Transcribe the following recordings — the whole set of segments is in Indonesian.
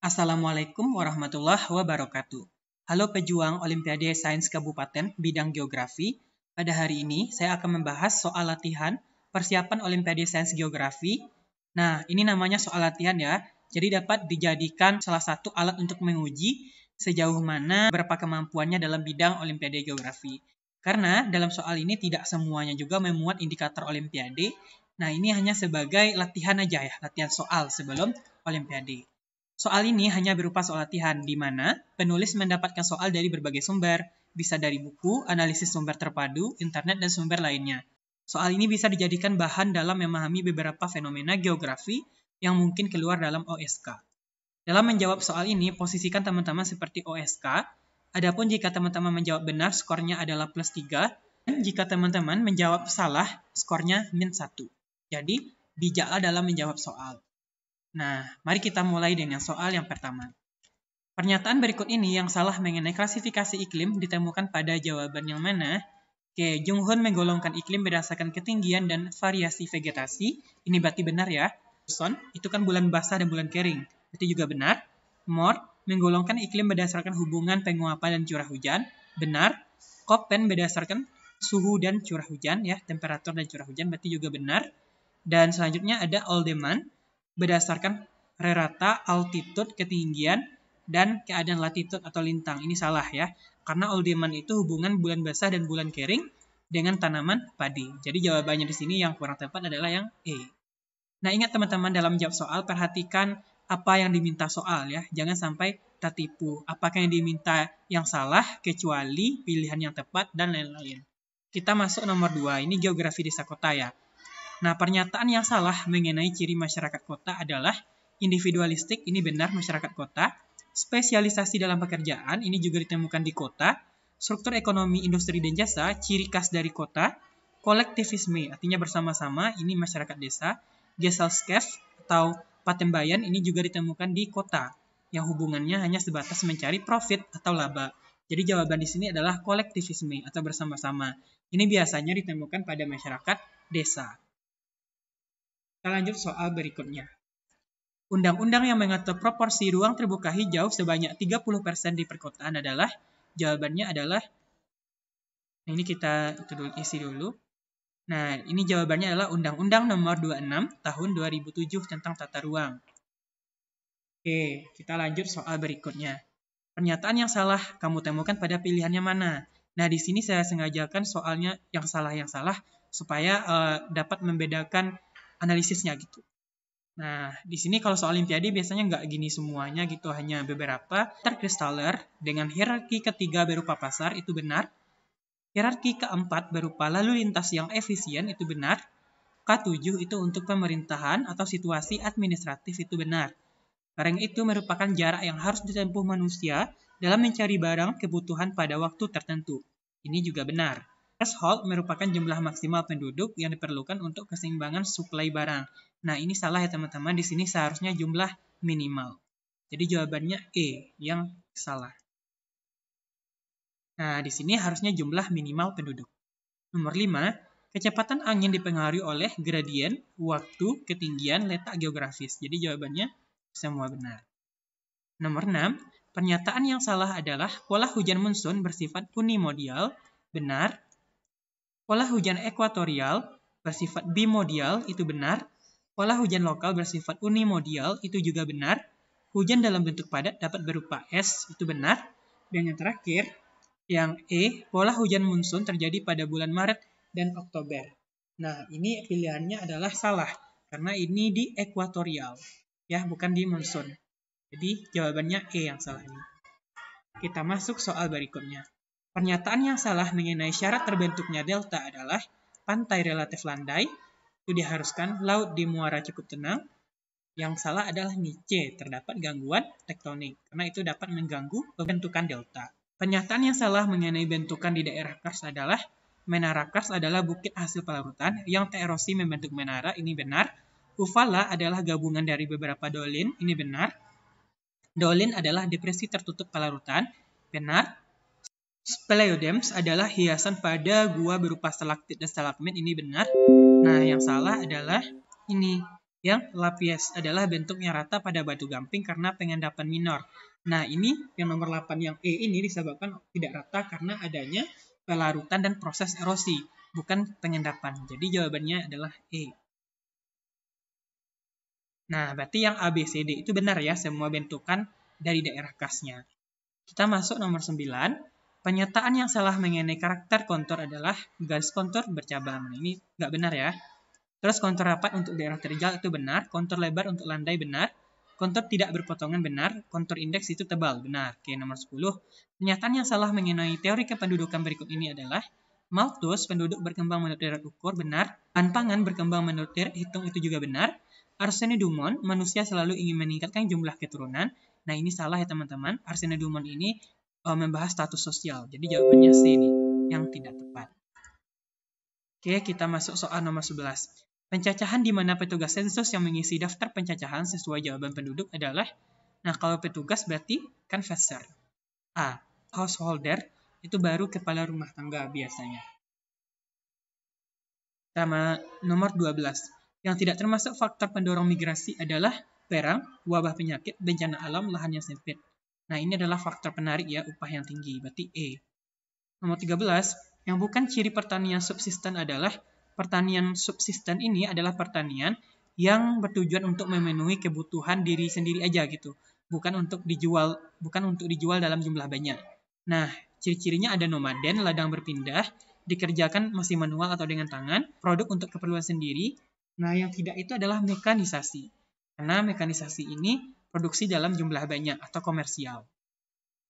Assalamualaikum warahmatullahi wabarakatuh. Halo pejuang Olimpiade Sains Kabupaten bidang Geografi. Pada hari ini saya akan membahas soal latihan persiapan Olimpiade Sains Geografi. Nah, ini namanya soal latihan ya. Jadi dapat dijadikan salah satu alat untuk menguji sejauh mana berapa kemampuannya dalam bidang Olimpiade Geografi. Karena dalam soal ini tidak semuanya juga memuat indikator Olimpiade. Nah, ini hanya sebagai latihan aja ya, latihan soal sebelum Olimpiade. Soal ini hanya berupa soal latihan, di mana penulis mendapatkan soal dari berbagai sumber, bisa dari buku, analisis sumber terpadu, internet, dan sumber lainnya. Soal ini bisa dijadikan bahan dalam memahami beberapa fenomena geografi yang mungkin keluar dalam OSK. Dalam menjawab soal ini, posisikan teman-teman seperti OSK. Adapun jika teman-teman menjawab benar, skornya adalah plus 3. Dan jika teman-teman menjawab salah, skornya min 1. Jadi, bijaklah dalam menjawab soal. Nah, mari kita mulai dengan soal yang pertama. Pernyataan berikut ini yang salah mengenai klasifikasi iklim ditemukan pada jawaban yang mana? Oke, Jung Hoon menggolongkan iklim berdasarkan ketinggian dan variasi vegetasi. Ini berarti benar ya. Son, itu kan bulan basah dan bulan kering. Berarti juga benar. Moore menggolongkan iklim berdasarkan hubungan penguapan dan curah hujan. Benar. Köppen berdasarkan suhu dan curah hujan ya, temperatur dan curah hujan, berarti juga benar. Dan selanjutnya ada Oldeman berdasarkan rata altitude, ketinggian, dan keadaan latitude atau lintang. Ini salah ya, karena Oldeman itu hubungan bulan basah dan bulan kering dengan tanaman padi. Jadi jawabannya di sini yang kurang tepat adalah yang E. Nah, ingat teman-teman dalam jawab soal, perhatikan apa yang diminta soal ya. Jangan sampai tertipu. Apakah yang diminta yang salah, kecuali pilihan yang tepat, dan lain-lain. Kita masuk nomor 2, ini geografi desa kota ya. Nah, pernyataan yang salah mengenai ciri masyarakat kota adalah individualistik, ini benar masyarakat kota. Spesialisasi dalam pekerjaan, ini juga ditemukan di kota. Struktur ekonomi, industri, dan jasa, ciri khas dari kota. Kolektivisme, artinya bersama-sama, ini masyarakat desa. Gesellschaft atau patembayan, ini juga ditemukan di kota, yang hubungannya hanya sebatas mencari profit atau laba. Jadi jawaban di sini adalah kolektivisme atau bersama-sama. Ini biasanya ditemukan pada masyarakat desa. Kita lanjut soal berikutnya. Undang-undang yang mengatur proporsi ruang terbuka hijau sebanyak 30% di perkotaan adalah, jawabannya adalah, nah ini kita isi dulu. Nah, ini jawabannya adalah Undang-Undang Nomor 26 Tahun 2007 tentang Tata Ruang. Oke, kita lanjut soal berikutnya. Pernyataan yang salah kamu temukan pada pilihannya mana? Nah, di sini saya sengajakan soalnya yang salah supaya dapat membedakan analisisnya gitu. Nah, di sini kalau soal Olimpiade biasanya nggak gini semuanya gitu, hanya beberapa. Terkristaller dengan hierarki ketiga berupa pasar itu benar. Hierarki keempat berupa lalu lintas yang efisien itu benar. K7 itu untuk pemerintahan atau situasi administratif itu benar. Rank itu merupakan jarak yang harus ditempuh manusia dalam mencari barang kebutuhan pada waktu tertentu. Ini juga benar. Threshold merupakan jumlah maksimal penduduk yang diperlukan untuk keseimbangan suplai barang. Nah, ini salah ya teman-teman. Di sini seharusnya jumlah minimal. Jadi jawabannya E yang salah. Nah, di sini harusnya jumlah minimal penduduk. Nomor 5, kecepatan angin dipengaruhi oleh gradien, waktu, ketinggian, letak geografis. Jadi jawabannya semua benar. Nomor 6, pernyataan yang salah adalah pola hujan monsun bersifat unimodial. Benar. Pola hujan ekuatorial bersifat bimodial, itu benar. Pola hujan lokal bersifat unimodial, itu juga benar. Hujan dalam bentuk padat dapat berupa es, itu benar. Dan yang terakhir, yang E, pola hujan monsun terjadi pada bulan Maret dan Oktober. Nah, ini pilihannya adalah salah, karena ini di ekuatorial, ya, bukan di monsun. Jadi, jawabannya E yang salah ini. Kita masuk soal berikutnya. Pernyataan yang salah mengenai syarat terbentuknya delta adalah pantai relatif landai, itu diharuskan laut di muara cukup tenang. Yang salah adalah C, terdapat gangguan tektonik, karena itu dapat mengganggu pembentukan delta. Pernyataan yang salah mengenai bentukan di daerah kars adalah menara kars adalah bukit hasil pelarutan yang terosi membentuk menara, ini benar. Uvala adalah gabungan dari beberapa dolin, ini benar. Dolin adalah depresi tertutup pelarutan, benar. Speleodems adalah hiasan pada gua berupa stalaktit dan stalagmit, ini benar. Nah, yang salah adalah ini, Yang lapies adalah bentuknya rata pada batu gamping karena pengendapan minor. Nah, ini yang nomor 8 yang E ini disebabkan tidak rata karena adanya pelarutan dan proses erosi, bukan pengendapan. Jadi jawabannya adalah E. Nah, berarti yang A, B, C, D itu benar ya, semua bentukan dari daerah khasnya. Kita masuk nomor 9. Pernyataan yang salah mengenai karakter kontur adalah garis kontur bercabang. Nah, ini nggak benar ya. Terus kontur rapat untuk daerah terjal itu benar, kontur lebar untuk landai benar, kontur tidak berpotongan benar, kontur indeks itu tebal benar. Oke, nomor 10. Pernyataan yang salah mengenai teori kependudukan berikut ini adalah Malthus, penduduk berkembang menurut deret ukur benar, pangan berkembang menurut deret hitung itu juga benar, Arsène Dumont, manusia selalu ingin meningkatkan jumlah keturunan. Nah, ini salah ya teman-teman. Arsène Dumont ini membahas status sosial. Jadi jawabannya C nih, yang tidak tepat. Oke, kita masuk soal nomor 11. Pencacahan di mana petugas sensus yang mengisi daftar pencacahan sesuai jawaban penduduk adalah, nah kalau petugas berarti canvasser. A. Householder, itu baru kepala rumah tangga biasanya. Sama nomor 12. Yang tidak termasuk faktor pendorong migrasi adalah perang, wabah penyakit, bencana alam, lahan yang sempit. Nah, ini adalah faktor penarik ya, upah yang tinggi, berarti E. Nomor 13. Yang bukan ciri pertanian subsisten adalah pertanian subsisten ini adalah pertanian yang bertujuan untuk memenuhi kebutuhan diri sendiri aja gitu, bukan untuk dijual dalam jumlah banyak. Nah, ciri-cirinya ada nomaden, ladang berpindah, dikerjakan masih manual atau dengan tangan, produk untuk keperluan sendiri. Nah, yang tidak itu adalah mekanisasi. Karena mekanisasi ini produksi dalam jumlah banyak atau komersial.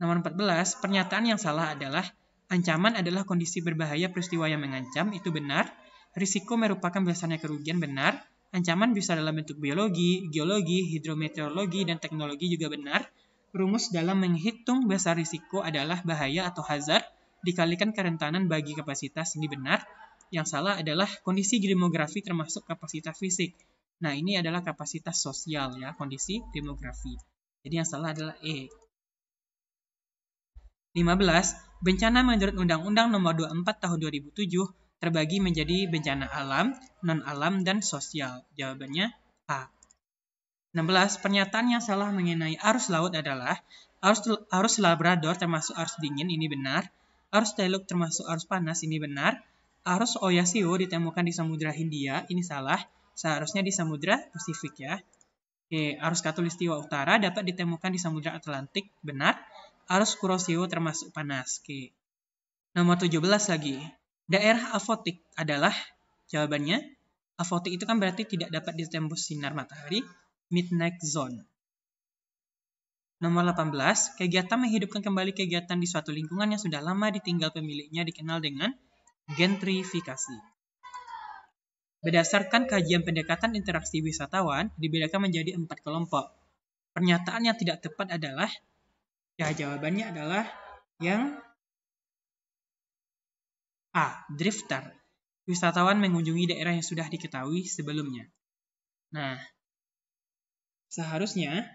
Nomor 14, pernyataan yang salah adalah ancaman adalah kondisi berbahaya peristiwa yang mengancam, itu benar. Risiko merupakan besarnya kerugian, benar. Ancaman bisa dalam bentuk biologi, geologi, hidrometeorologi, dan teknologi juga benar. Rumus dalam menghitung besar risiko adalah bahaya atau hazard dikalikan kerentanan bagi kapasitas, ini benar. Yang salah adalah kondisi demografi termasuk kapasitas fisik. Nah, ini adalah kapasitas sosial ya, kondisi demografi. Jadi yang salah adalah E. 15. Bencana menurut Undang-Undang Nomor 24 Tahun 2007 terbagi menjadi bencana alam, non-alam, dan sosial. Jawabannya A. 16. Pernyataan yang salah mengenai arus laut adalah arus Labrador termasuk arus dingin, ini benar. Arus Teluk termasuk arus panas, ini benar. Arus Oyasio ditemukan di Samudra Hindia, ini salah. Seharusnya di Samudra Pasifik ya. Oke, arus Khatulistiwa Utara dapat ditemukan di Samudra Atlantik, benar. Arus Kuroshio termasuk panas. Oke. Nomor 17 lagi. Daerah afotik adalah, jawabannya, afotik itu kan berarti tidak dapat ditembus sinar matahari, midnight zone. Nomor 18, kegiatan menghidupkan kembali kegiatan di suatu lingkungan yang sudah lama ditinggal pemiliknya dikenal dengan gentrifikasi. Berdasarkan kajian pendekatan interaksi wisatawan, dibedakan menjadi 4 kelompok. Pernyataan yang tidak tepat adalah, ya jawabannya adalah yang A. Drifter. Wisatawan mengunjungi daerah yang sudah diketahui sebelumnya. Nah, seharusnya,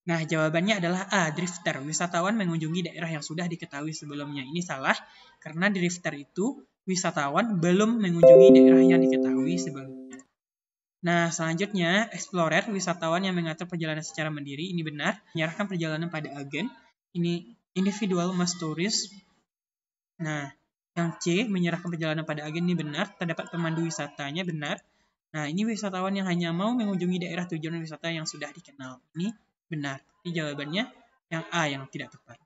jawabannya adalah A. Drifter. Wisatawan mengunjungi daerah yang sudah diketahui sebelumnya. Ini salah, karena drifter itu wisatawan belum mengunjungi daerah yang diketahui sebelumnya. Nah, selanjutnya, explorer, wisatawan yang mengatur perjalanan secara mandiri, ini benar, menyerahkan perjalanan pada agen, ini individual mass tourist. Nah, yang C, menyerahkan perjalanan pada agen, ini benar, terdapat pemandu wisatanya, benar. Nah, ini wisatawan yang hanya mau mengunjungi daerah tujuan wisata yang sudah dikenal, ini benar. Ini jawabannya yang A, yang tidak tepat.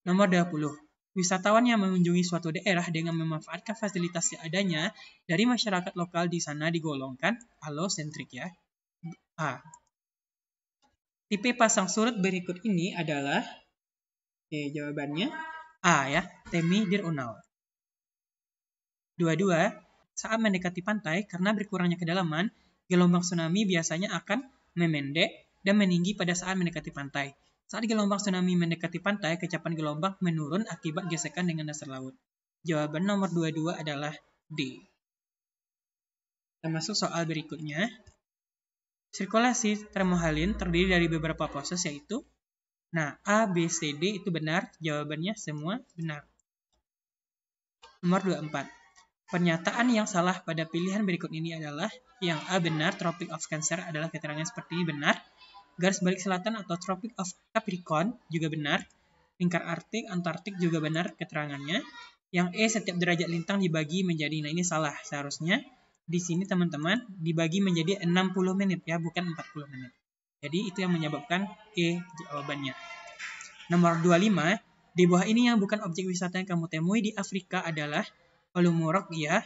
Nomor 20. Wisatawan yang mengunjungi suatu daerah dengan memanfaatkan fasilitas yang adanya dari masyarakat lokal di sana digolongkan alosentrik ya. A. Tipe pasang surut berikut ini adalah, jawabannya A ya, Temi Dirunal. 22. Saat mendekati pantai, karena berkurangnya kedalaman, gelombang tsunami biasanya akan memendek dan meninggi pada saat mendekati pantai. Saat gelombang tsunami mendekati pantai, kecepatan gelombang menurun akibat gesekan dengan dasar laut. Jawaban nomor 22 adalah D. Kita masuk soal berikutnya. Sirkulasi termohaline terdiri dari beberapa proses yaitu, A, B, C, D itu benar. Jawabannya semua benar. Nomor 24. Pernyataan yang salah pada pilihan berikut ini adalah Yang A benar, Tropic of Cancer adalah keterangan seperti ini benar. Garis balik selatan atau Tropic of Capricorn juga benar. Lingkar Arktik, Antartik juga benar keterangannya. Yang E, setiap derajat lintang dibagi menjadi, nah ini salah. Seharusnya di sini teman-teman dibagi menjadi 60 menit ya, bukan 40 menit. Jadi itu yang menyebabkan E jawabannya. Nomor 25, di bawah ini yang bukan objek wisata yang kamu temui di Afrika adalah Olumorok ya.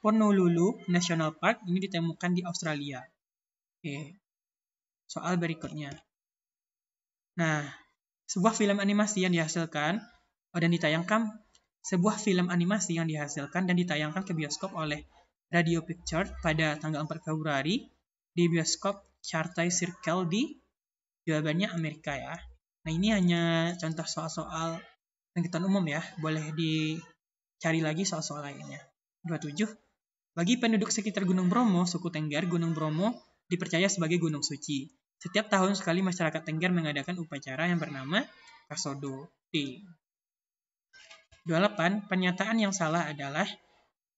Honolulu National Park ini ditemukan di Australia. Oke. Soal berikutnya. Nah, sebuah film animasi yang dihasilkan dan ditayangkan ke bioskop oleh Radio Pictures pada tanggal 4 Februari di bioskop Charter Circle di jawabannya Amerika ya. Nah, ini hanya contoh soal-soal pengetahuan umum ya. Boleh dicari lagi soal-soal lainnya. 27. Bagi penduduk sekitar Gunung Bromo, suku Tengger, Gunung Bromo dipercaya sebagai gunung suci. Setiap tahun sekali masyarakat Tengger mengadakan upacara yang bernama Kasodo D. 28. Pernyataan yang salah adalah,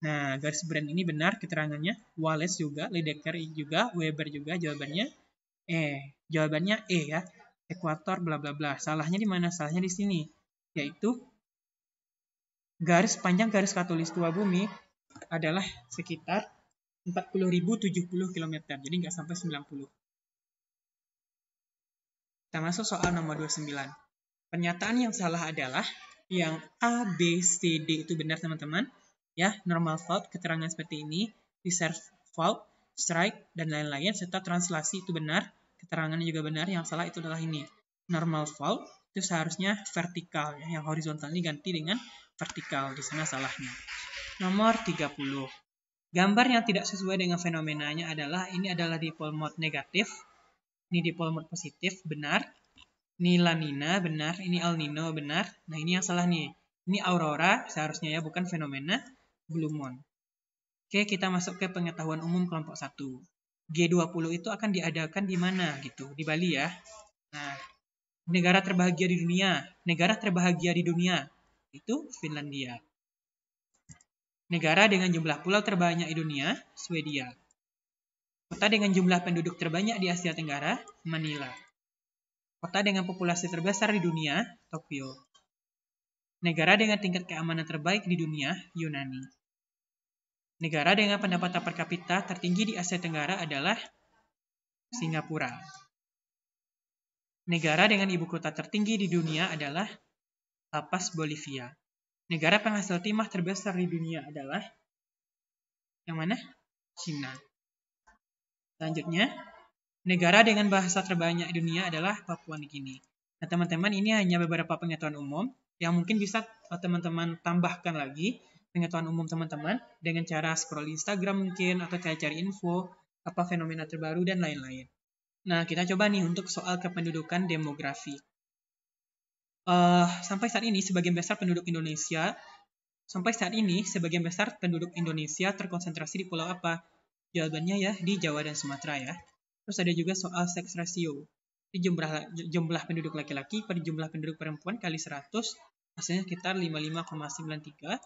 nah garis brand ini benar keterangannya, Wallace juga, Lydekker juga, Weber juga, jawabannya E ya. Ekuator bla bla bla. Salahnya di mana? Salahnya di sini, yaitu panjang garis khatulistiwa bumi adalah sekitar 40.070 km. Jadi nggak sampai 90. Kita masuk soal nomor 29. Pernyataan yang salah adalah yang A, B, C, D itu benar teman-teman. Ya, normal fault, keterangan seperti ini, reserve fault, strike, dan lain-lain, serta translasi itu benar. Keterangannya juga benar, yang salah itu adalah ini. Normal fault itu seharusnya vertikal, ya. Yang horizontal ini ganti dengan vertikal, di sana salahnya. Nomor 30. Gambar yang tidak sesuai dengan fenomenanya adalah, ini adalah dipole mode negatif, ini dipole mode positif, benar. Ini La Nina, benar. Ini El Nino, benar. Nah, ini yang salah nih. Ini aurora, seharusnya ya, bukan fenomena blue moon. Oke, kita masuk ke pengetahuan umum kelompok 1. G20 itu akan diadakan di mana gitu? Di Bali ya. Nah, negara terbahagia di dunia. Negara terbahagia di dunia itu Finlandia. Negara dengan jumlah pulau terbanyak di dunia, Swedia. Kota dengan jumlah penduduk terbanyak di Asia Tenggara, Manila. Kota dengan populasi terbesar di dunia, Tokyo. Negara dengan tingkat keamanan terbaik di dunia, Yunani. Negara dengan pendapatan per kapita tertinggi di Asia Tenggara adalah Singapura. Negara dengan ibu kota tertinggi di dunia adalah La Paz, Bolivia. Negara penghasil timah terbesar di dunia adalah yang mana? Cina. Selanjutnya, negara dengan bahasa terbanyak di dunia adalah Papua Nugini. Nah, teman-teman, ini hanya beberapa pengetahuan umum yang mungkin bisa teman-teman tambahkan lagi pengetahuan umum teman-teman dengan cara scroll Instagram mungkin, atau cari-cari info, apa fenomena terbaru, dan lain-lain. Nah, kita coba nih untuk soal kependudukan demografi. Sampai saat ini sebagian besar penduduk Indonesia terkonsentrasi di pulau apa? Jawabannya ya di Jawa dan Sumatera ya. Terus ada juga soal sex ratio. Di jumlah penduduk laki-laki per jumlah penduduk perempuan kali 100, hasilnya sekitar 55,93.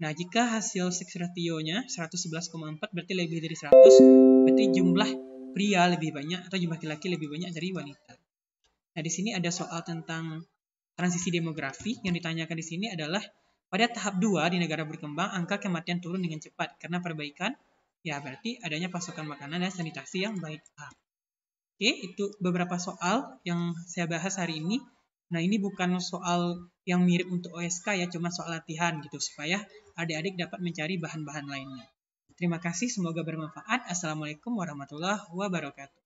Nah, jika hasil sex ratio-nya 111,4 berarti lebih dari 100, berarti jumlah pria lebih banyak atau jumlah laki-laki lebih banyak dari wanita. Nah, di sini ada soal tentang transisi demografi. Yang ditanyakan di sini adalah pada tahap 2 di negara berkembang, angka kematian turun dengan cepat karena perbaikan, ya berarti adanya pasokan makanan dan sanitasi yang baik. Oke, itu beberapa soal yang saya bahas hari ini. Nah, ini bukan soal yang mirip untuk OSK ya, cuma soal latihan gitu, supaya adik-adik dapat mencari bahan-bahan lainnya. Terima kasih, semoga bermanfaat. Assalamualaikum warahmatullahi wabarakatuh.